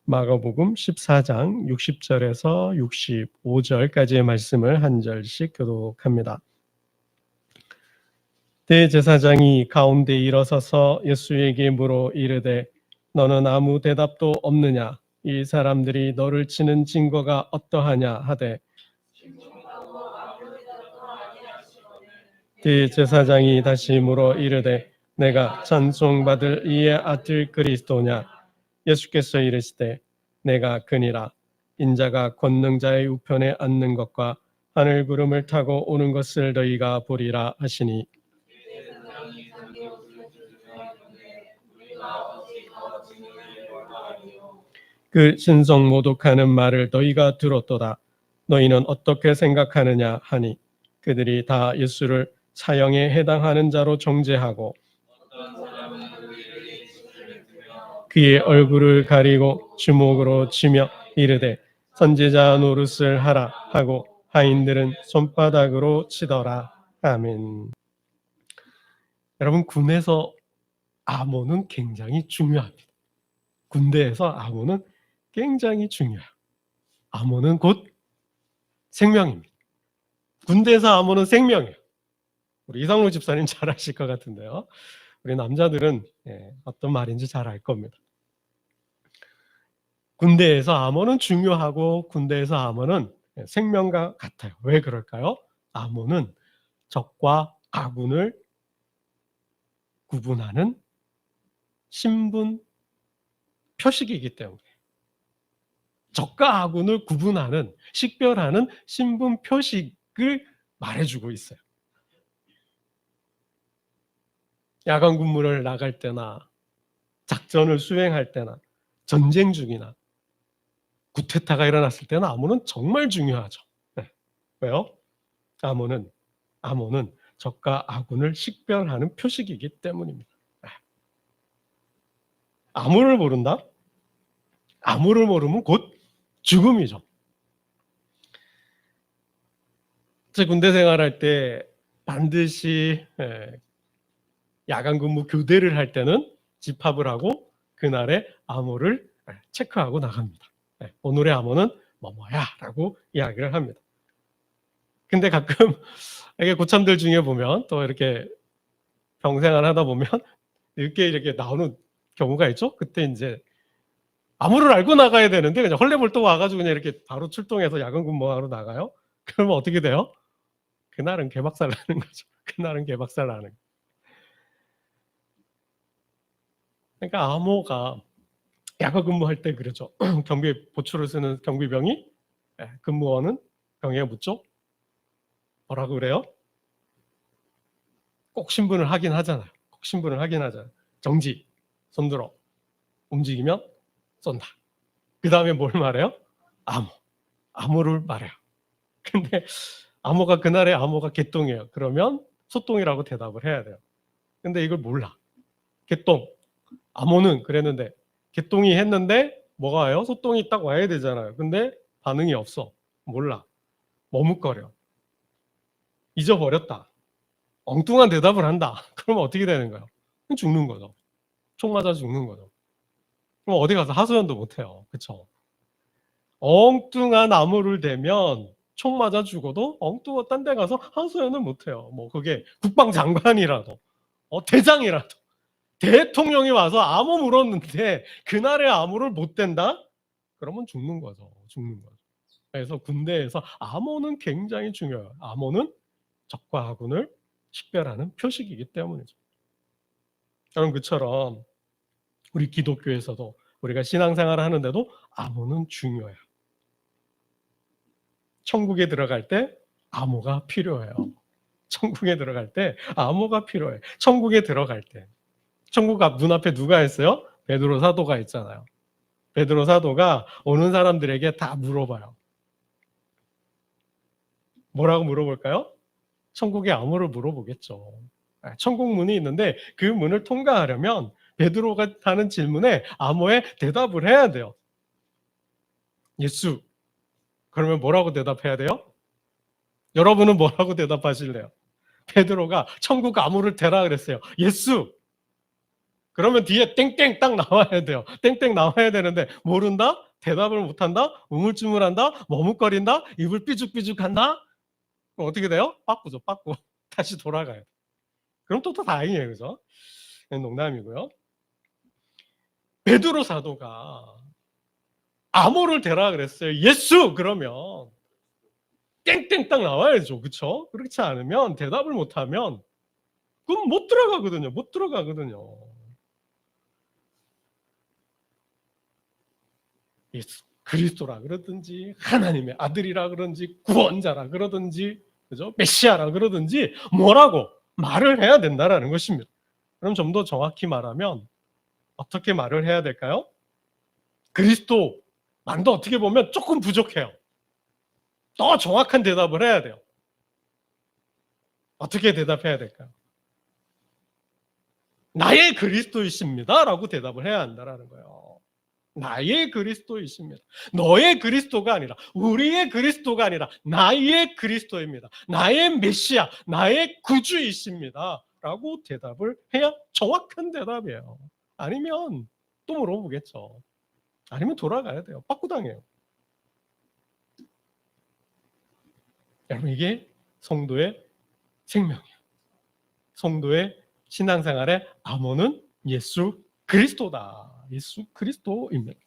마가복음 14장 60절에서 65절까지의 말씀을 한 절씩 교독합니다. 대제사장이 가운데 일어서서 예수에게 물어 이르되 너는 아무 대답도 없느냐? 이 사람들이 너를 치는 증거가 어떠하냐 하되 대제사장이 다시 물어 이르되 내가 찬송받을 이의 아들 그리스도냐? 예수께서 이르시되 내가 그니라. 인자가 권능자의 우편에 앉는 것과 하늘 구름을 타고 오는 것을 너희가 보리라 하시니 그 신성 모독하는 말을 너희가 들었도다. 너희는 어떻게 생각하느냐 하니 그들이 다 예수를 사형에 해당하는 자로 정죄하고 그의 얼굴을 가리고 주먹으로 치며 이르되 선지자 노릇을 하라 하고 하인들은 손바닥으로 치더라. 아멘. 여러분, 군에서 암호는 굉장히 중요합니다. 군대에서 암호는 굉장히 중요해요. 암호는 곧 생명입니다. 군대에서 암호는 생명이에요. 우리 이상로 집사님 잘 아실 것 같은데요. 우리 남자들은 어떤 말인지 잘 알 겁니다. 군대에서 암호는 중요하고 군대에서 암호는 생명과 같아요. 왜 그럴까요? 암호는 적과 아군을 구분하는 신분 표식이기 때문에 적과 아군을 구분하는, 식별하는 신분 표식을 말해주고 있어요. 야간 근무를 나갈 때나 작전을 수행할 때나 전쟁 중이나 쿠데타가 일어났을 때는 암호는 정말 중요하죠. 네. 왜요? 암호는 적과 아군을 식별하는 표식이기 때문입니다. 네. 암호를 모른다? 암호를 모르면 곧 죽음이죠. 제 군대 생활할 때 반드시 야간 근무 교대를 할 때는 집합을 하고 그날의 암호를 체크하고 나갑니다. 오늘의 암호는 뭐뭐야 라고 이야기를 합니다. 근데 가끔 이게 고참들 중에 보면 또 이렇게 병생활 하다 보면 이렇게 나오는 경우가 있죠. 그때 이제 암호를 알고 나가야 되는데 그냥 헐레벌 또 와가지고 그냥 이렇게 바로 출동해서 야간 근무하러 나가요. 그러면 어떻게 돼요? 그날은 개박살 나는 거죠. 그날은 개박살 나는 거죠. 그러니까 암호가 야간 근무할 때 그러죠. 경비 보초를 쓰는 경비병이 근무원은 병에 묻죠. 뭐라고 그래요? 꼭 신분을 확인하잖아요. 꼭 신분을 확인하잖아요. 정지, 손들어. 움직이면 쏜다. 그 다음에 뭘 말해요? 암호를 말해요. 근데 암호가 그날의 암호가 개똥이에요. 그러면 소똥이라고 대답을 해야 돼요. 근데 이걸 몰라. 개똥. 암호는 그랬는데 개똥이 했는데 뭐가 와요? 소똥이 딱 와야 되잖아요. 근데 반응이 없어. 몰라. 머뭇거려. 잊어버렸다. 엉뚱한 대답을 한다. 그러면 어떻게 되는 거예요? 죽는 거죠. 총 맞아 죽는 거죠. 그럼 어디 가서 하소연도 못해요. 그렇죠? 엉뚱한 암호를 대면 총 맞아 죽어도 엉뚱한 딴 데 가서 하소연을 못해요. 뭐 그게 국방장관이라도 대장이라도 대통령이 와서 암호 물었는데 그날의 암호를 못 댄다? 그러면 죽는 거죠. 죽는 거죠. 그래서 군대에서 암호는 굉장히 중요해요. 암호는 적과 아군을 식별하는 표식이기 때문이죠. 여러분, 그처럼 우리 기독교에서도 우리가 신앙생활을 하는데도 암호는 중요해요. 천국에 들어갈 때 암호가 필요해요. 천국에 들어갈 때 암호가 필요해. 천국에 들어갈 때. 천국 앞 문 앞에 누가 있어요? 베드로 사도가 있잖아요. 베드로 사도가 오는 사람들에게 다 물어봐요. 뭐라고 물어볼까요? 천국의 암호를 물어보겠죠. 천국 문이 있는데 그 문을 통과하려면 베드로가 하는 질문에 암호에 대답을 해야 돼요. 예수. 그러면 뭐라고 대답해야 돼요? 여러분은 뭐라고 대답하실래요? 베드로가 천국 암호를 대라 그랬어요. 예수. 그러면 뒤에 땡땡 딱 나와야 돼요. 땡땡 나와야 되는데 모른다? 대답을 못한다? 우물쭈물한다? 머뭇거린다? 입을 삐죽삐죽한다? 그럼 어떻게 돼요? 빠꾸죠, 빠꾸. 다시 돌아가요. 그럼 또 다행이에요, 그죠? 농담이고요. 베드로 사도가 암호를 대라 그랬어요. 예수! 그러면 땡땡 딱 나와야죠, 그렇죠? 그렇지 않으면 대답을 못하면 그럼 못 들어가거든요. 못 들어가거든요. 예수 그리스도라 그러든지 하나님의 아들이라 그러든지 구원자라 그러든지 그죠? 메시아라 그러든지 뭐라고 말을 해야 된다라는 것입니다. 그럼 좀 더 정확히 말하면 어떻게 말을 해야 될까요? 그리스도만도 어떻게 보면 조금 부족해요. 더 정확한 대답을 해야 돼요. 어떻게 대답해야 될까요? 나의 그리스도이십니다 라고 대답을 해야 한다는 거예요. 나의 그리스도이십니다. 너의 그리스도가 아니라 우리의 그리스도가 아니라 나의 그리스도입니다. 나의 메시아, 나의 구주이십니다 라고 대답을 해야 정확한 대답이에요. 아니면 또 물어보겠죠. 아니면 돌아가야 돼요. 빠꾸당해요. 여러분 이게 성도의 생명이에요. 성도의 신앙생활의 암호는 예수 그리스도다. 예수 그리스도입니다.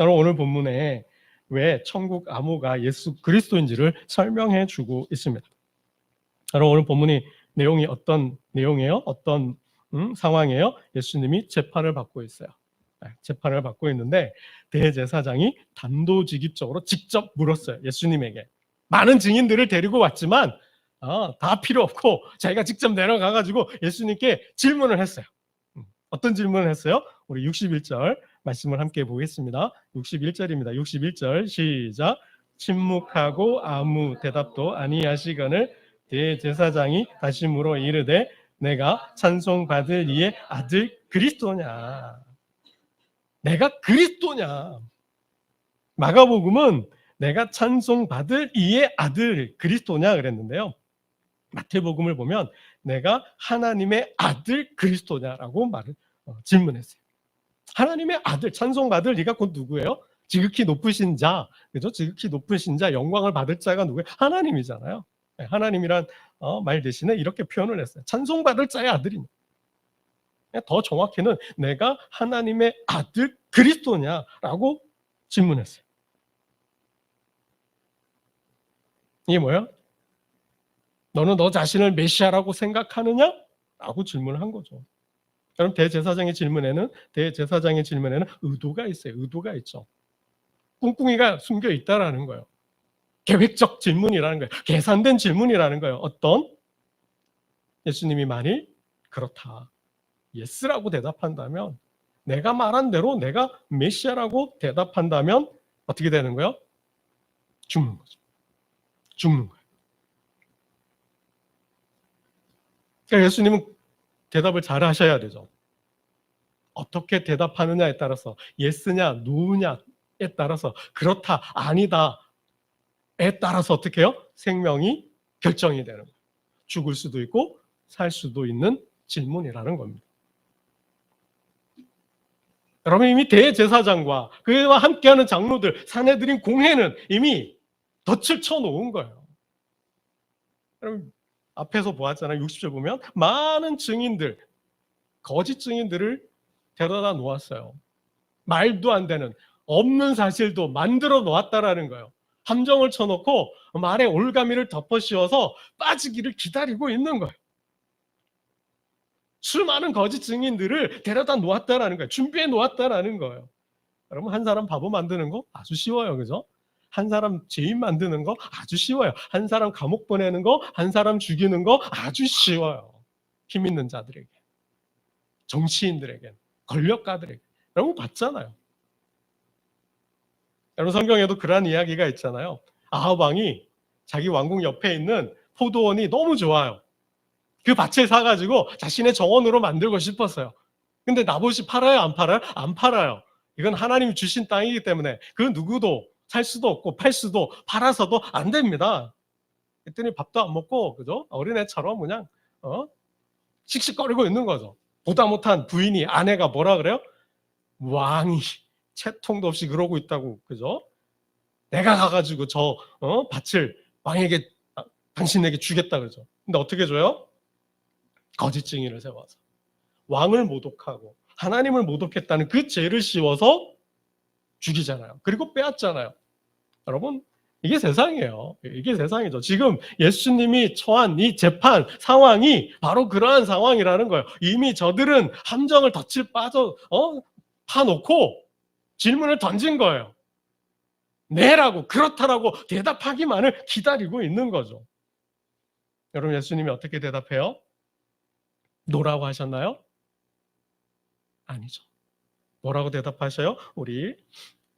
여러분 오늘 본문에 왜 천국 암호가 예수 그리스도인지를 설명해 주고 있습니다. 여러분 오늘 본문이 내용이 어떤 내용이에요? 어떤 상황이에요? 예수님이 재판을 받고 있어요. 재판을 받고 있는데 대제사장이 단도직입적으로 직접 물었어요. 예수님에게. 많은 증인들을 데리고 왔지만 다 필요 없고 자기가 직접 내려가가지고 예수님께 질문을 했어요. 어떤 질문을 했어요? 우리 61절 말씀을 함께 보겠습니다. 61절입니다. 61절 시작. 침묵하고 아무 대답도 아니하시거늘 대제사장이 다시 물어 이르되 내가 찬송받을 이의 아들 그리스도냐? 내가 그리스도냐? 마가복음은 내가 찬송받을 이의 아들 그리스도냐 그랬는데요. 마태복음을 보면 내가 하나님의 아들 그리스도냐라고 질문했어요. 하나님의 아들, 찬송받을 네가 곧 누구예요? 지극히 높으신 자, 그죠? 지극히 높으신 자, 영광을 받을 자가 누구예요? 하나님이잖아요. 하나님이란 말 대신에 이렇게 표현을 했어요. 찬송받을 자의 아들이냐. 더 정확히는 내가 하나님의 아들 그리스도냐라고 질문했어요. 이게 뭐야? 너는 너 자신을 메시아라고 생각하느냐? 라고 질문을 한 거죠. 그럼 대제사장의 질문에는 의도가 있어요. 의도가 있죠. 꿍꿍이가 숨겨 있다라는 거예요. 계획적 질문이라는 거예요. 계산된 질문이라는 거예요. 어떤? 예수님이 만일 그렇다. 예스라고 대답한다면 내가 말한 대로 내가 메시아라고 대답한다면 어떻게 되는 거예요? 죽는 거죠. 죽는 거예요. 그러니까 예수님은 대답을 잘 하셔야 되죠. 어떻게 대답하느냐에 따라서 예스냐 노냐에 따라서 그렇다 아니다에 따라서 어떻게 해요? 생명이 결정이 되는 거예요. 죽을 수도 있고 살 수도 있는 질문이라는 겁니다. 여러분 이미 대제사장과 그와 함께하는 장로들 사내들인 공회는 이미 덫을 쳐놓은 거예요. 여러분 앞에서 보았잖아요. 60절 보면 많은 증인들, 거짓 증인들을 데려다 놓았어요. 말도 안 되는 없는 사실도 만들어 놓았다라는 거예요. 함정을 쳐놓고 말에 올가미를 덮어 씌워서 빠지기를 기다리고 있는 거예요. 수많은 거짓 증인들을 데려다 놓았다라는 거예요. 준비해 놓았다라는 거예요. 여러분 한 사람 바보 만드는 거 아주 쉬워요. 그죠? 한 사람 죄인 만드는 거 아주 쉬워요. 한 사람 감옥 보내는 거, 한 사람 죽이는 거 아주 쉬워요. 힘 있는 자들에게, 정치인들에게, 권력가들에게. 여러분 봤잖아요. 여러분 성경에도 그런 이야기가 있잖아요. 아합 왕이 자기 왕궁 옆에 있는 포도원이 너무 좋아요. 그 밭을 사가지고 자신의 정원으로 만들고 싶었어요. 근데 나봇이 팔아요? 안 팔아요? 안 팔아요. 이건 하나님이 주신 땅이기 때문에 그 누구도 살 수도 없고 팔 수도 팔아서도 안 됩니다. 그랬더니 밥도 안 먹고 그죠? 어린애처럼 그냥 씩씩거리고 있는 거죠. 보다 못한 부인이, 아내가 뭐라 그래요? 왕이 채통도 없이 그러고 있다고, 그죠? 내가 가가지고 저 밭을 왕에게, 당신에게 주겠다 그러죠. 근데 어떻게 줘요? 거짓 증인을 세워서 왕을 모독하고 하나님을 모독했다는 그 죄를 씌워서 죽이잖아요. 그리고 빼앗잖아요. 여러분, 이게 세상이에요. 이게 세상이죠. 지금 예수님이 처한 이 재판 상황이 바로 그러한 상황이라는 거예요. 이미 저들은 함정을 덫을 파놓고 질문을 던진 거예요. 네라고, 그렇다라고 대답하기만을 기다리고 있는 거죠. 여러분, 예수님이 어떻게 대답해요? 노라고 하셨나요? 아니죠. 뭐라고 대답하셔요? 우리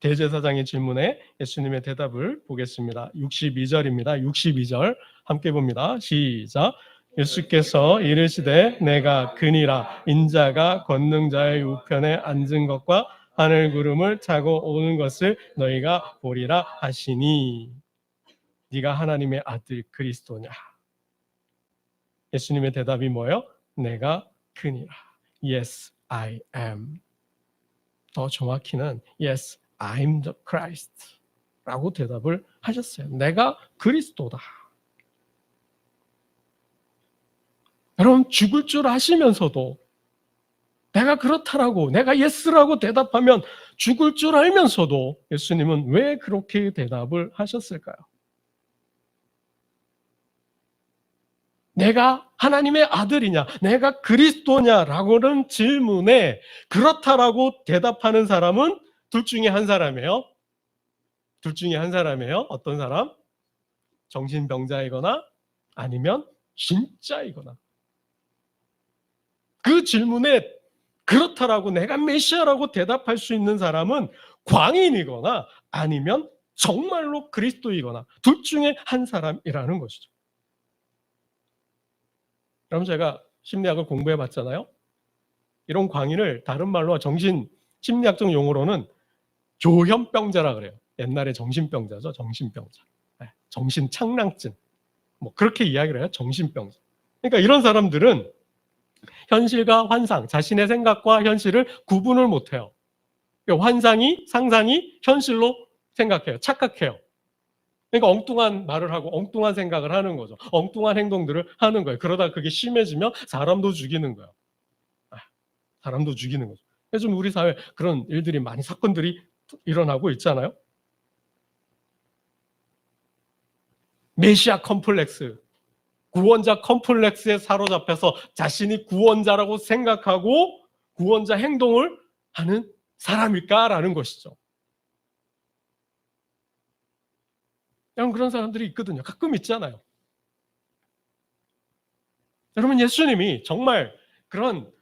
대제사장의 질문에 예수님의 대답을 보겠습니다. 62절입니다. 62절 함께 봅니다. 시작. 예수께서 이르시되 내가 그니라 인자가 권능자의 우편에 앉은 것과 하늘 구름을 타고 오는 것을 너희가 보리라 하시니. 네가 하나님의 아들 그리스도냐? 예수님의 대답이 뭐예요? 내가 그니라. Yes, I am. 더 정확히는 Yes, I'm the Christ 라고 대답을 하셨어요. 내가 그리스도다. 여러분, 죽을 줄 아시면서도 내가 그렇다라고, 내가 예스라고 대답하면 죽을 줄 알면서도 예수님은 왜 그렇게 대답을 하셨을까요? 내가 하나님의 아들이냐, 내가 그리스도냐라고는 질문에 그렇다라고 대답하는 사람은 둘 중에 한 사람이에요. 둘 중에 한 사람이에요. 어떤 사람? 정신병자이거나 아니면 진짜이거나. 그 질문에 그렇다라고 내가 메시아라고 대답할 수 있는 사람은 광인이거나 아니면 정말로 그리스도이거나 둘 중에 한 사람이라는 것이죠. 그럼 제가 심리학을 공부해 봤잖아요. 이런 광인을 다른 말로 심리학적 용어로는 조현병자라 그래요. 옛날에 정신병자죠. 정신병자. 정신착랑증. 뭐 그렇게 이야기를 해요. 정신병자. 그러니까 이런 사람들은 현실과 환상, 자신의 생각과 현실을 구분을 못해요. 환상이, 상상이 현실로 생각해요. 착각해요. 그러니까 엉뚱한 말을 하고 엉뚱한 생각을 하는 거죠. 엉뚱한 행동들을 하는 거예요. 그러다 그게 심해지면 사람도 죽이는 거예요. 사람도 죽이는 거죠. 요즘 우리 사회 그런 일들이 많이, 사건들이 일어나고 있잖아요. 메시아 컴플렉스, 구원자 컴플렉스에 사로잡혀서 자신이 구원자라고 생각하고 구원자 행동을 하는 사람일까라는 것이죠. 그런 사람들이 있거든요. 가끔 있잖아요. 여러분, 예수님이 정말 그런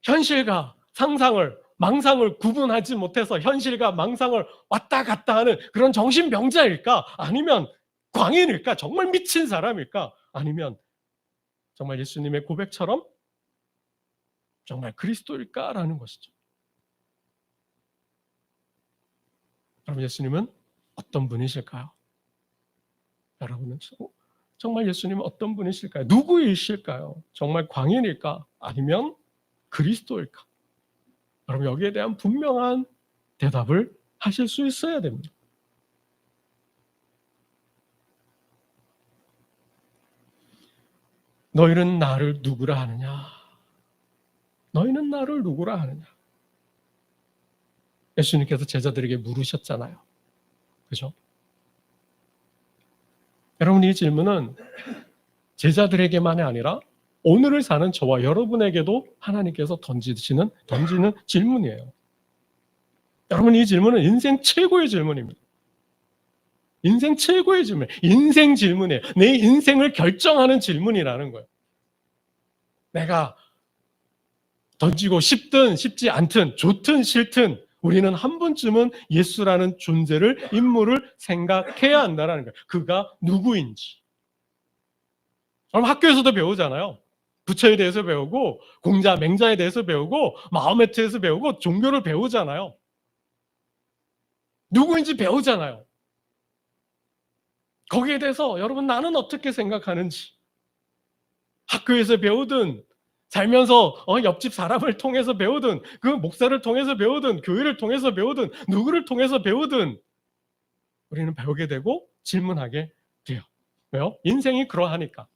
현실과 상상을, 망상을 구분하지 못해서 현실과 망상을 왔다 갔다 하는 그런 정신병자일까? 아니면 광인일까? 정말 미친 사람일까? 아니면 정말 예수님의 고백처럼 정말 그리스도일까라는 것이죠. 그럼 예수님은 어떤 분이실까요? 여러분은 정말 예수님은 어떤 분이실까요? 누구이실까요? 정말 광인일까? 아니면 그리스도일까? 여러분, 여기에 대한 분명한 대답을 하실 수 있어야 됩니다. 너희는 나를 누구라 하느냐? 너희는 나를 누구라 하느냐? 예수님께서 제자들에게 물으셨잖아요. 그죠? 여러분, 이 질문은 제자들에게만이 아니라 오늘을 사는 저와 여러분에게도 하나님께서 던지는 질문이에요. 여러분, 이 질문은 인생 최고의 질문입니다. 인생 최고의 질문, 인생 질문이에요. 내 인생을 결정하는 질문이라는 거예요. 내가 던지고 싶든 싶지 않든 좋든 싫든 우리는 한 번쯤은 예수라는 존재를, 인물을 생각해야 한다는 거예요. 그가 누구인지. 그럼 학교에서도 배우잖아요. 부처에 대해서 배우고, 공자, 맹자에 대해서 배우고, 마호메트에서 배우고, 종교를 배우잖아요. 누구인지 배우잖아요. 거기에 대해서 여러분, 나는 어떻게 생각하는지, 학교에서 배우든 살면서 옆집 사람을 통해서 배우든 그 목사를 통해서 배우든 교회를 통해서 배우든 누구를 통해서 배우든 우리는 배우게 되고 질문하게 돼요. 왜요? 인생이 그러하니까.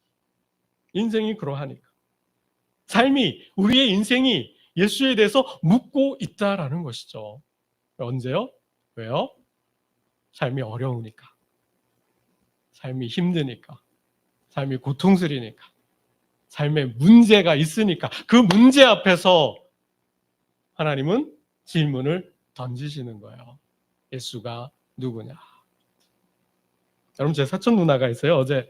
인생이 그러하니까. 삶이, 우리의 인생이 예수에 대해서 묻고 있다라는 것이죠. 언제요? 왜요? 삶이 어려우니까. 삶이 힘드니까. 삶이 고통스러우니까. 삶에 문제가 있으니까. 그 문제 앞에서 하나님은 질문을 던지시는 거예요. 예수가 누구냐? 여러분, 제 사촌 누나가 있어요. 어제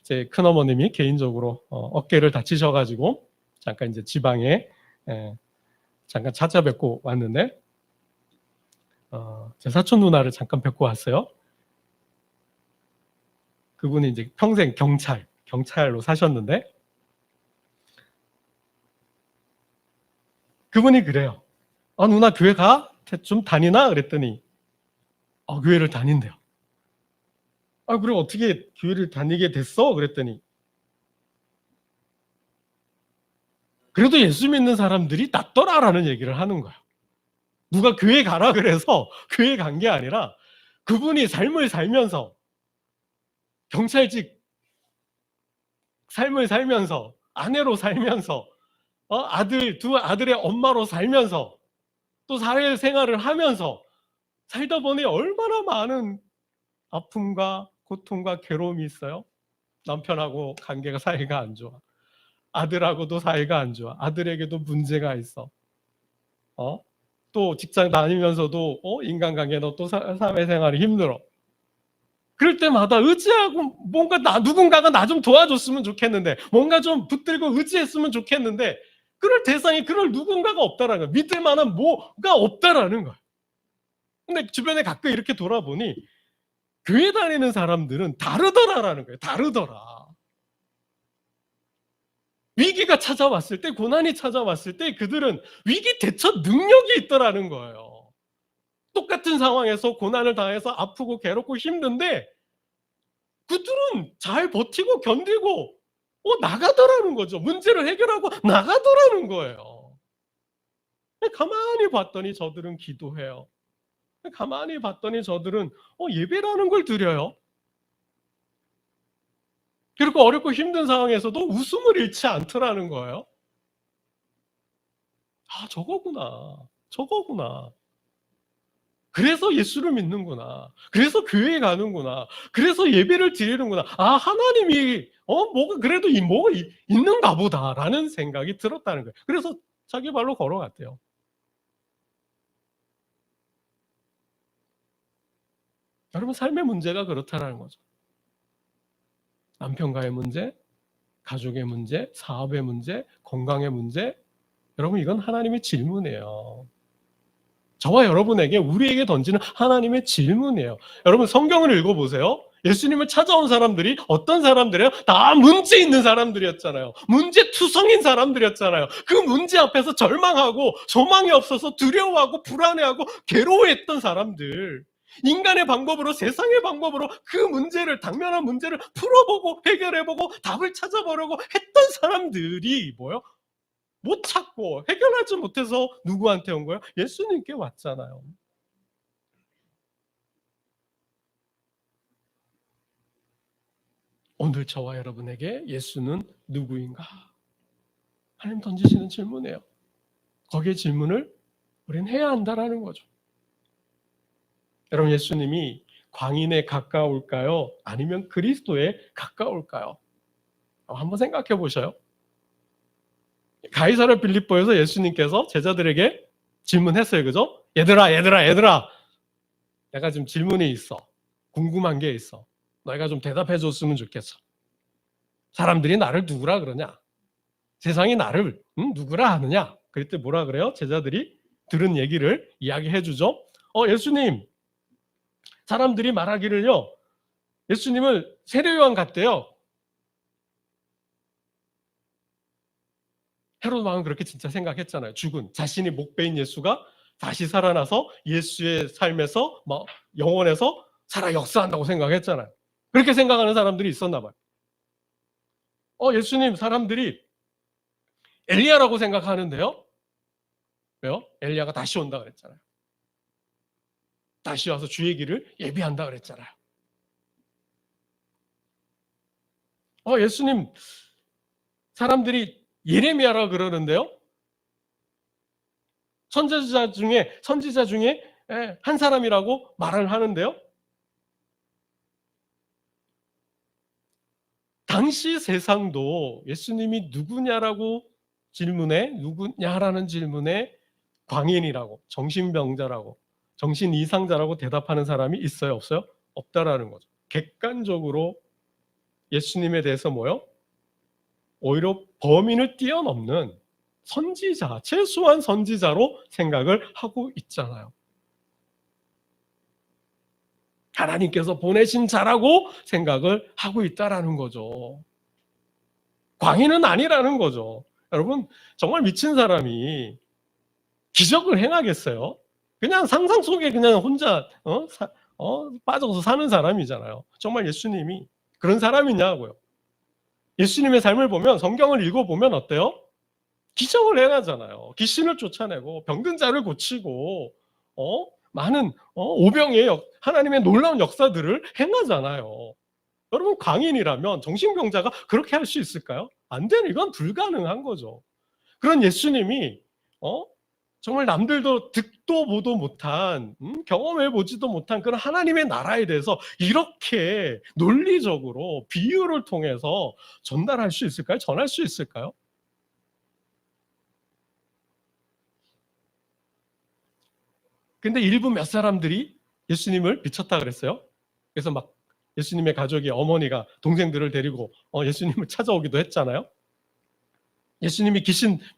제 큰어머님이 개인적으로 어깨를 다치셔가지고 잠깐 이제 지방에 잠깐 찾아뵙고 왔는데 제 사촌 누나를 잠깐 뵙고 왔어요. 그분이 이제 평생 경찰로 사셨는데 그분이 그래요. 누나 교회 가? 좀 다니나? 그랬더니 교회를 다닌대요. 그래 어떻게 교회를 다니게 됐어? 그랬더니 그래도 예수 믿는 사람들이 낫더라라는 얘기를 하는 거예요. 누가 교회 가라 그래서 교회 간 게 아니라 그분이 삶을 살면서 경찰직 삶을 살면서 아내로 살면서 두 아들의 엄마로 살면서 또 사회생활을 하면서 살다 보니 얼마나 많은 아픔과 고통과 괴로움이 있어요. 남편하고 관계가 사이가 안 좋아. 아들하고도 사이가 안 좋아. 아들에게도 문제가 있어. 또 직장 다니면서도 인간관계도 또 사회생활이 힘들어. 그럴 때마다 의지하고 뭔가 누군가가 나 좀 도와줬으면 좋겠는데 뭔가 좀 붙들고 의지했으면 좋겠는데 그럴 대상이 그럴 누군가가 없다라는 거야. 믿을 만한 뭐가 없다라는 거야. 근데 주변에 가끔 이렇게 돌아보니 교회 다니는 사람들은 다르더라라는 거예요. 다르더라. 위기가 찾아왔을 때, 고난이 찾아왔을 때 그들은 위기 대처 능력이 있더라는 거예요. 똑같은 상황에서 고난을 당해서 아프고 괴롭고 힘든데 그들은 잘 버티고 견디고 나가더라는 거죠. 문제를 해결하고 나가더라는 거예요. 가만히 봤더니 저들은 기도해요. 가만히 봤더니 저들은 예배라는 걸 드려요. 그리고 어렵고 힘든 상황에서도 웃음을 잃지 않더라는 거예요. 저거구나. 그래서 예수를 믿는구나. 그래서 교회에 가는구나. 그래서 예배를 드리는구나. 하나님이 뭐가 그래도 뭐가 있는가 보다라는 생각이 들었다는 거예요. 그래서 자기 발로 걸어갔대요. 여러분, 삶의 문제가 그렇다는 거죠. 남편과의 문제, 가족의 문제, 사업의 문제, 건강의 문제. 여러분, 이건 하나님의 질문이에요. 저와 여러분에게, 우리에게 던지는 하나님의 질문이에요. 여러분, 성경을 읽어보세요. 예수님을 찾아온 사람들이 어떤 사람들이에요? 다 문제 있는 사람들이었잖아요. 문제투성인 사람들이었잖아요. 그 문제 앞에서 절망하고 소망이 없어서 두려워하고 불안해하고 괴로워했던 사람들. 인간의 방법으로, 세상의 방법으로 그 문제를, 당면한 문제를 풀어보고 해결해보고 답을 찾아보려고 했던 사람들이 뭐예요? 못 찾고 해결하지 못해서 누구한테 온 거예요? 예수님께 왔잖아요. 오늘 저와 여러분에게 예수는 누구인가? 하나님 던지시는 질문이에요. 거기에 질문을 우리는 해야 한다라는 거죠. 여러분, 예수님이 광인에 가까울까요? 아니면 그리스도에 가까울까요? 한번 생각해 보셔요. 가이사랴 빌립보에서 예수님께서 제자들에게 질문했어요. 그죠? 얘들아. 내가 지금 질문이 있어. 궁금한 게 있어. 너희가 좀 대답해 줬으면 좋겠어. 사람들이 나를 누구라 그러냐? 세상이 나를 누구라 하느냐? 그때 뭐라 그래요? 제자들이 들은 얘기를 이야기해 주죠. 예수님, 사람들이 말하기를요. 예수님을 세례요한 같대요. 헤롯 왕은 그렇게 진짜 생각했잖아요. 죽은 자신이 목배인 예수가 다시 살아나서 예수의 삶에서 영혼에서 살아 역사한다고 생각했잖아요. 그렇게 생각하는 사람들이 있었나 봐요. 예수님, 사람들이 엘리야라고 생각하는데요. 왜요? 엘리야가 다시 온다 그랬잖아요. 다시 와서 주의 길을 예비한다 그랬잖아요. 예수님, 사람들이 예레미야라 그러는데요. 선지자 중에 한 사람이라고 말을 하는데요. 당시 세상도 예수님이 누구냐라는 질문에 광인이라고, 정신병자라고, 정신 이상자라고 대답하는 사람이 있어요, 없어요? 없다라는 거죠. 객관적으로 예수님에 대해서 오히려 범인을 뛰어넘는 선지자, 최소한 선지자로 생각을 하고 있잖아요. 하나님께서 보내신 자라고 생각을 하고 있다라는 거죠. 광인은 아니라는 거죠. 여러분, 정말 미친 사람이 기적을 행하겠어요? 그냥 상상 속에 그냥 혼자 빠져서 사는 사람이잖아요. 정말 예수님이 그런 사람이냐고요. 예수님의 삶을 보면, 성경을 읽어보면 어때요? 기적을 행하잖아요. 귀신을 쫓아내고 병든 자를 고치고 많은 오병의 하나님의 놀라운 역사들을 행하잖아요. 여러분, 광인이라면, 정신병자가 그렇게 할 수 있을까요? 안 되는, 이건 불가능한 거죠. 그런 예수님이 정말 남들도 듣도 보도 못한, 경험해보지도 못한 그런 하나님의 나라에 대해서 이렇게 논리적으로 비유를 통해서 전달할 수 있을까요? 전할 수 있을까요? 근데 일부 몇 사람들이 예수님을 미쳤다 그랬어요. 그래서 막 예수님의 가족이, 어머니가 동생들을 데리고 예수님을 찾아오기도 했잖아요. 예수님이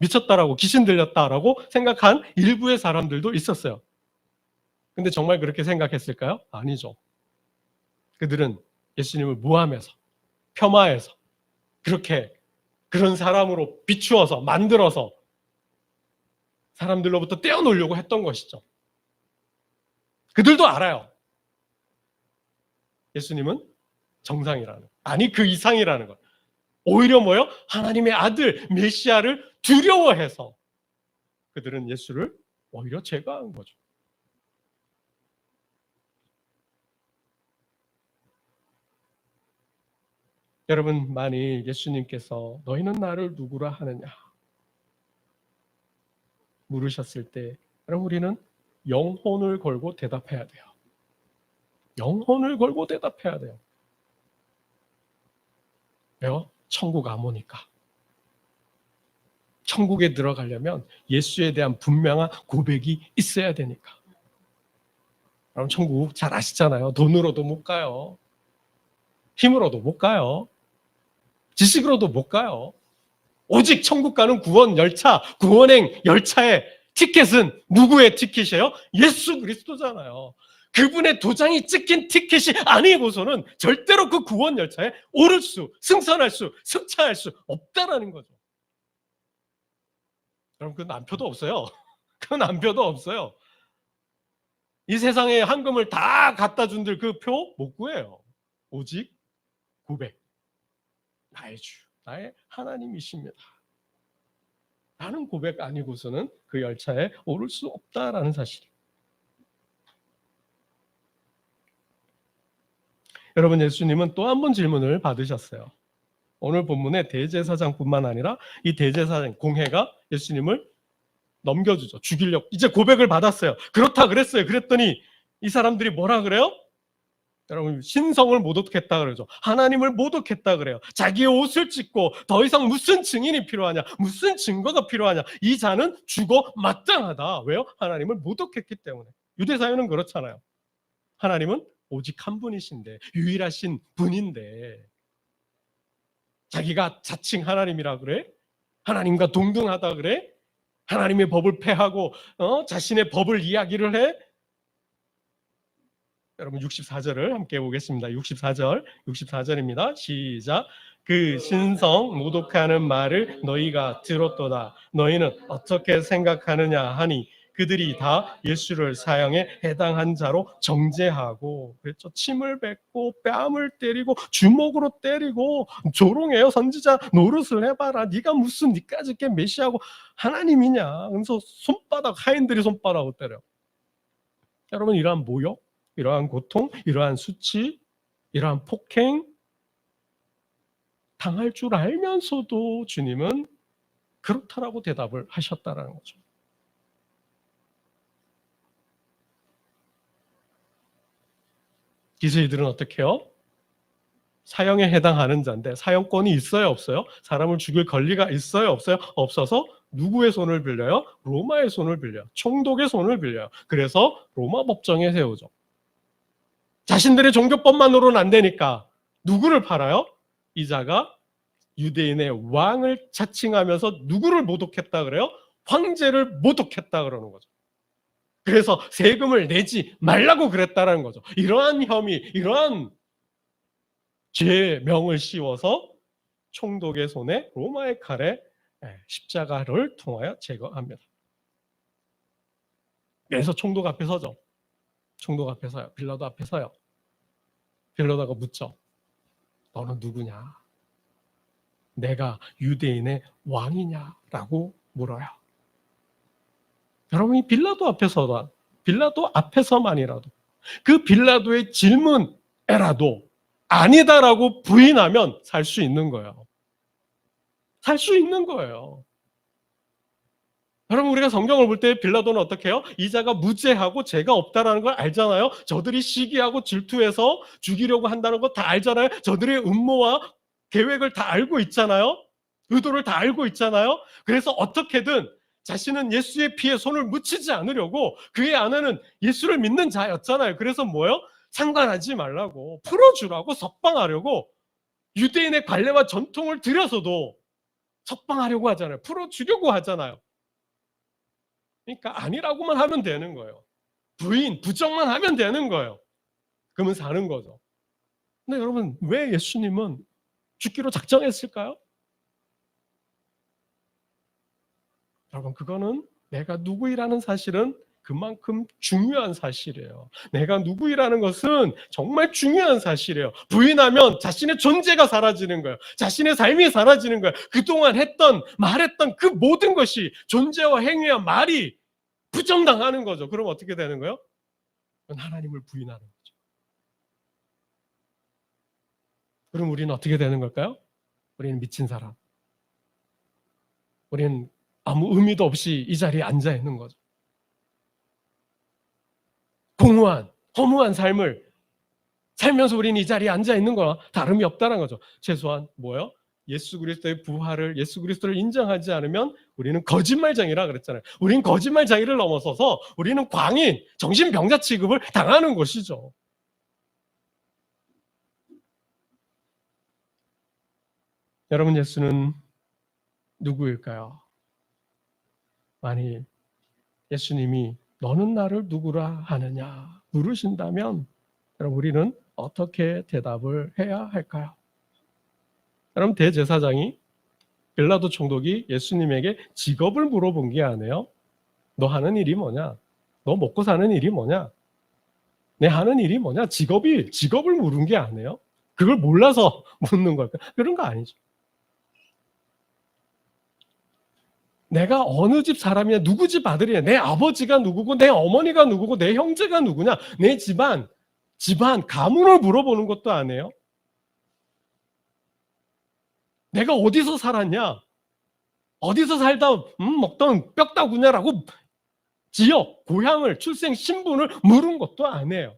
미쳤다라고, 귀신 들렸다라고 생각한 일부의 사람들도 있었어요. 근데 정말 그렇게 생각했을까요? 아니죠. 그들은 예수님을 모함해서, 폄하해서, 그런 사람으로 비추어서, 만들어서 사람들로부터 떼어놓으려고 했던 것이죠. 그들도 알아요. 예수님은 정상이라는, 아니 그 이상이라는 것. 오히려 하나님의 아들 메시아를 두려워해서 그들은 예수를 오히려 제거한 거죠. 여러분, 만일 예수님께서 너희는 나를 누구라 하느냐 물으셨을 때, 여러분, 우리는 영혼을 걸고 대답해야 돼요. 영혼을 걸고 대답해야 돼요. 왜요? 천국 안 오니까. 천국에 들어가려면 예수에 대한 분명한 고백이 있어야 되니까. 여러분, 천국 잘 아시잖아요. 돈으로도 못 가요. 힘으로도 못 가요. 지식으로도 못 가요. 오직 천국 가는 구원행 열차의 티켓은 누구의 티켓이에요? 예수 그리스도잖아요. 그분의 도장이 찍힌 티켓이 아니고서는 절대로 그 구원 열차에 승선할 수, 승차할 수 없다라는 거죠. 여러분, 그건 남표도 없어요. 그건 남표도 없어요. 이 세상에 황금을 다 갖다 준들 그 표 못 구해요. 오직 고백. 나의 주, 나의 하나님이십니다. 라는 고백 아니고서는 그 열차에 오를 수 없다라는 사실. 여러분, 예수님은 또 한 번 질문을 받으셨어요. 오늘 본문의 대제사장뿐만 아니라 이 대제사장 공회가 예수님을 넘겨주죠. 죽이려고. 이제 고백을 받았어요. 그렇다 그랬어요. 그랬더니 이 사람들이 뭐라 그래요? 여러분, 신성을 모독했다 그러죠. 하나님을 모독했다 그래요. 자기의 옷을 찢고 더 이상 무슨 증인이 필요하냐, 무슨 증거가 필요하냐, 이 자는 죽어 마땅하다. 왜요? 하나님을 모독했기 때문에. 유대사회는 그렇잖아요. 하나님은 오직 한 분이신데, 유일하신 분인데 자기가 자칭 하나님이라 그래? 하나님과 동등하다 그래? 하나님의 법을 폐하고 자신의 법을 이야기를 해? 여러분, 64절을 함께 보겠습니다. 64절입니다. 시작. 그 신성 모독하는 말을 너희가 들었도다. 너희는 어떻게 생각하느냐 하니 그들이 다 예수를 사형에 해당한 자로 정죄하고 그랬죠. 침을 뱉고 뺨을 때리고 주먹으로 때리고 조롱해요. 선지자 노릇을 해봐라. 네가 무슨 니까지 게 메시아고 하나님이냐. 그래서 하인들이 손바닥으로 때려. 여러분, 이러한 모욕, 이러한 고통, 이러한 수치, 이러한 폭행 당할 줄 알면서도 주님은 그렇다라고 대답을 하셨다라는 거죠. 기수이들은 어떻게 해요? 사형에 해당하는 자인데 사형권이 있어요, 없어요? 사람을 죽일 권리가 있어요, 없어요? 없어서 누구의 손을 빌려요? 로마의 손을 빌려요. 총독의 손을 빌려요. 그래서 로마 법정에 세우죠. 자신들의 종교법만으로는 안 되니까 누구를 팔아요? 이 자가 유대인의 왕을 자칭하면서 누구를 모독했다 그래요? 황제를 모독했다 그러는 거죠. 그래서 세금을 내지 말라고 그랬다라는 거죠. 이러한 혐의, 이러한 죄명을 씌워서 총독의 손에 로마의 칼에 십자가를 통하여 제거합니다. 그래서 총독 앞에 서죠. 총독 앞에 서요. 빌라도 앞에 서요. 빌라도가 묻죠. 너는 누구냐? 내가 유대인의 왕이냐라고 물어요. 여러분, 이 빌라도 앞에서만이라도 그 빌라도의 질문에라도 아니다라고 부인하면 살 수 있는 거예요. 살 수 있는 거예요. 여러분, 우리가 성경을 볼 때 빌라도는 어떻게 해요? 이 자가 무죄하고 죄가 없다라는 걸 알잖아요. 저들이 시기하고 질투해서 죽이려고 한다는 거 다 알잖아요. 저들의 음모와 계획을 다 알고 있잖아요. 의도를 다 알고 있잖아요. 그래서 어떻게든 자신은 예수의 피에 손을 묻히지 않으려고, 그의 아내는 예수를 믿는 자였잖아요. 그래서 뭐예요? 상관하지 말라고, 풀어주라고, 석방하려고 유대인의 관례와 전통을 들여서도 석방하려고 하잖아요. 풀어주려고 하잖아요. 그러니까 아니라고만 하면 되는 거예요. 부정만 하면 되는 거예요. 그러면 사는 거죠. 근데 여러분, 왜 예수님은 죽기로 작정했을까요? 여러분, 그거는 내가 누구이라는 사실은 그만큼 중요한 사실이에요. 내가 누구이라는 것은 정말 중요한 사실이에요. 부인하면 자신의 존재가 사라지는 거예요. 자신의 삶이 사라지는 거예요. 그동안 말했던 그 모든 것이, 존재와 행위와 말이 부정당하는 거죠. 그럼 어떻게 되는 거예요? 하나님을 부인하는 거죠. 그럼 우리는 어떻게 되는 걸까요? 우리는 미친 사람. 우리는 아무 의미도 없이 이 자리에 앉아 있는 거죠. 공허한, 허무한 삶을 살면서 우리는 이 자리에 앉아 있는 거나 다름이 없다는 거죠. 최소한 뭐예요? 예수 그리스도의 부활을, 예수 그리스도를 인정하지 않으면 우리는 거짓말쟁이라 그랬잖아요. 우리는 거짓말쟁이를 넘어서서 우리는 광인, 정신병자 취급을 당하는 것이죠. 여러분, 예수는 누구일까요? 만일 예수님이 너는 나를 누구라 하느냐 물으신다면 여러분, 우리는 어떻게 대답을 해야 할까요? 여러분, 대제사장이, 빌라도 총독이 예수님에게 직업을 물어본 게 아니에요. 너 하는 일이 뭐냐? 너 먹고 사는 일이 뭐냐? 내 하는 일이 뭐냐? 직업을 물은 게 아니에요. 그걸 몰라서 묻는 걸까? 그런 거 아니죠. 내가 어느 집 사람이냐, 누구 집 아들이냐, 내 아버지가 누구고, 내 어머니가 누구고, 내 형제가 누구냐, 내 집안 가문을 물어보는 것도 아니에요. 내가 어디서 살았냐, 어디서 살다 먹던 뼈다구냐라고 지역, 고향을, 출생 신분을 물은 것도 아니에요.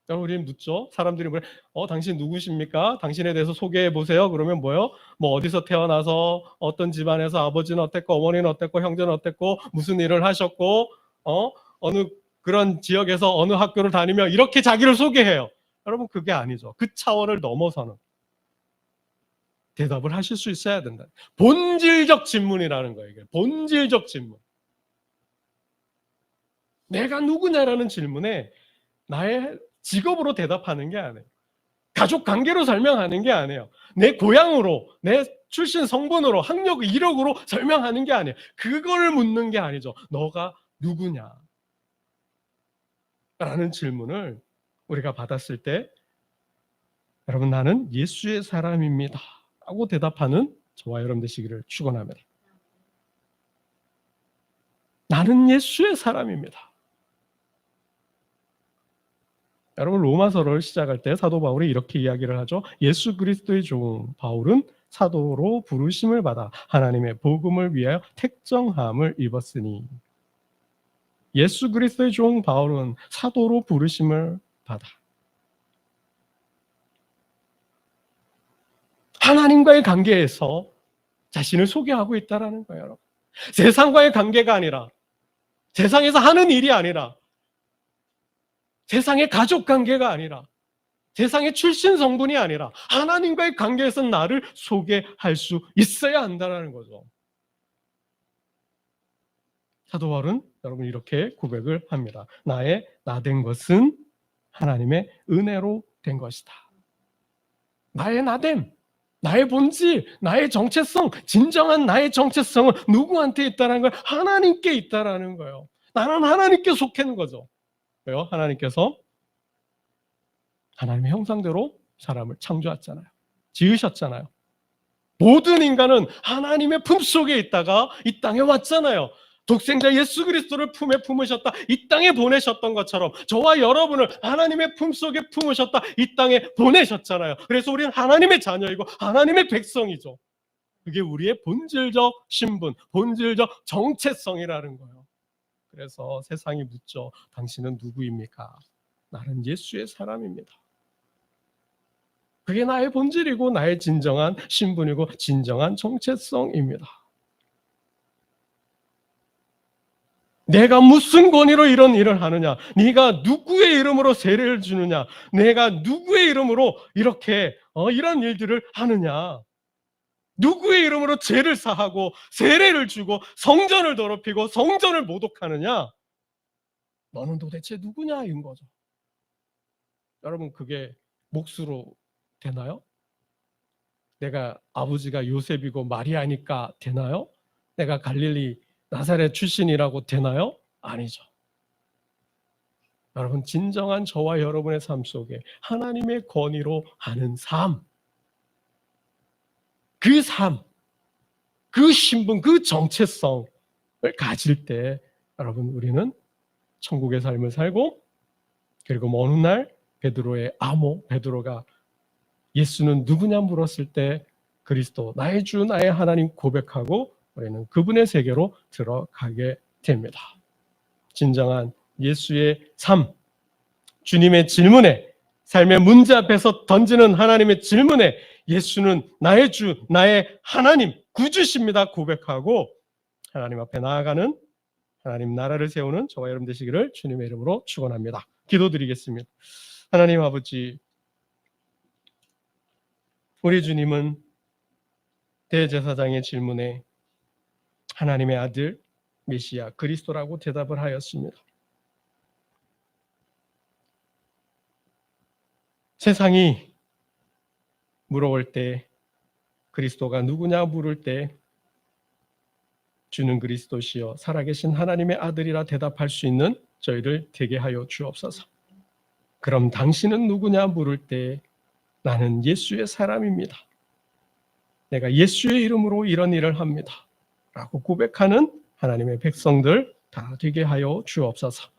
우리는 묻죠. 사람들이 뭐래? 당신 누구십니까? 당신에 대해서 소개해 보세요. 그러면 뭐요? 뭐 어디서 태어나서 어떤 집안에서 아버지는 어땠고 어머니는 어땠고 형제는 어땠고 무슨 일을 하셨고 어느 그런 지역에서 어느 학교를 다니며 이렇게 자기를 소개해요. 여러분, 그게 아니죠. 그 차원을 넘어서는 대답을 하실 수 있어야 된다. 본질적 질문이라는 거예요. 이게 본질적 질문. 내가 누구냐라는 질문에 나의 직업으로 대답하는 게 아니에요. 가족 관계로 설명하는 게 아니에요. 내 고향으로, 내 출신 성분으로, 학력, 이력으로 설명하는 게 아니에요. 그걸 묻는 게 아니죠. 너가 누구냐? 라는 질문을 우리가 받았을 때 여러분 나는 예수의 사람입니다 라고 대답하는 저와 여러분 되시기를 축원합니다. 나는 예수의 사람입니다. 여러분 로마서를 시작할 때 사도 바울이 이렇게 이야기를 하죠. 예수 그리스도의 종 바울은 사도로 부르심을 받아 하나님의 복음을 위하여 택정함을 입었으니 예수 그리스도의 종 바울은 사도로 부르심을 받아 하나님과의 관계에서 자신을 소개하고 있다는 거예요. 여러분. 세상과의 관계가 아니라 세상에서 하는 일이 아니라 세상의 가족 관계가 아니라 세상의 출신 성분이 아니라 하나님과의 관계에서 나를 소개할 수 있어야 한다는 거죠. 사도 바울은 여러분 이렇게 고백을 합니다. 나의 나된 것은 하나님의 은혜로 된 것이다. 나의 나됨, 나의 본질, 나의 정체성, 진정한 나의 정체성은 누구한테 있다는 걸 하나님께 있다는 거예요. 나는 하나님께 속한 거죠. 왜요? 하나님께서 하나님의 형상대로 사람을 창조했잖아요. 지으셨잖아요. 모든 인간은 하나님의 품속에 있다가 이 땅에 왔잖아요. 독생자 예수 그리스도를 품에 품으셨다 이 땅에 보내셨던 것처럼 저와 여러분을 하나님의 품속에 품으셨다 이 땅에 보내셨잖아요. 그래서 우리는 하나님의 자녀이고 하나님의 백성이죠. 그게 우리의 본질적 신분, 본질적 정체성이라는 거예요. 그래서 세상이 묻죠. 당신은 누구입니까? 나는 예수의 사람입니다. 그게 나의 본질이고 나의 진정한 신분이고 진정한 정체성입니다. 내가 무슨 권위로 이런 일을 하느냐? 네가 누구의 이름으로 세례를 주느냐? 내가 누구의 이름으로 이렇게 이런 일들을 하느냐? 누구의 이름으로 죄를 사하고 세례를 주고 성전을 더럽히고 성전을 모독하느냐? 너는 도대체 누구냐? 인 거죠. 여러분 그게 몫으로 되나요? 내가 아버지가 요셉이고 마리아니까 되나요? 내가 갈릴리 나사렛 출신이라고 되나요? 아니죠. 여러분 진정한 저와 여러분의 삶 속에 하나님의 권위로 하는 삶, 그 삶, 그 신분, 그 정체성을 가질 때 여러분 우리는 천국의 삶을 살고 그리고 어느 날 베드로의 암호, 베드로가 예수는 누구냐 물었을 때 그리스도 나의 주 나의 하나님 고백하고 우리는 그분의 세계로 들어가게 됩니다. 진정한 예수의 삶, 주님의 질문에 삶의 문제 앞에서 던지는 하나님의 질문에 예수는 나의 주 나의 하나님 구주십니다 고백하고 하나님 앞에 나아가는 하나님 나라를 세우는 저와 여러분 되시기를 주님의 이름으로 축원합니다. 기도드리겠습니다. 하나님 아버지, 우리 주님은 대제사장의 질문에 하나님의 아들 메시아 그리스도라고 대답을 하였습니다. 세상이 물어볼 때 그리스도가 누구냐 물을 때 주는 그리스도시여 살아계신 하나님의 아들이라 대답할 수 있는 저희를 되게 하여 주옵소서. 그럼 당신은 누구냐 물을 때 나는 예수의 사람입니다. 내가 예수의 이름으로 이런 일을 합니다. 라고 고백하는 하나님의 백성들 다 되게 하여 주옵소서.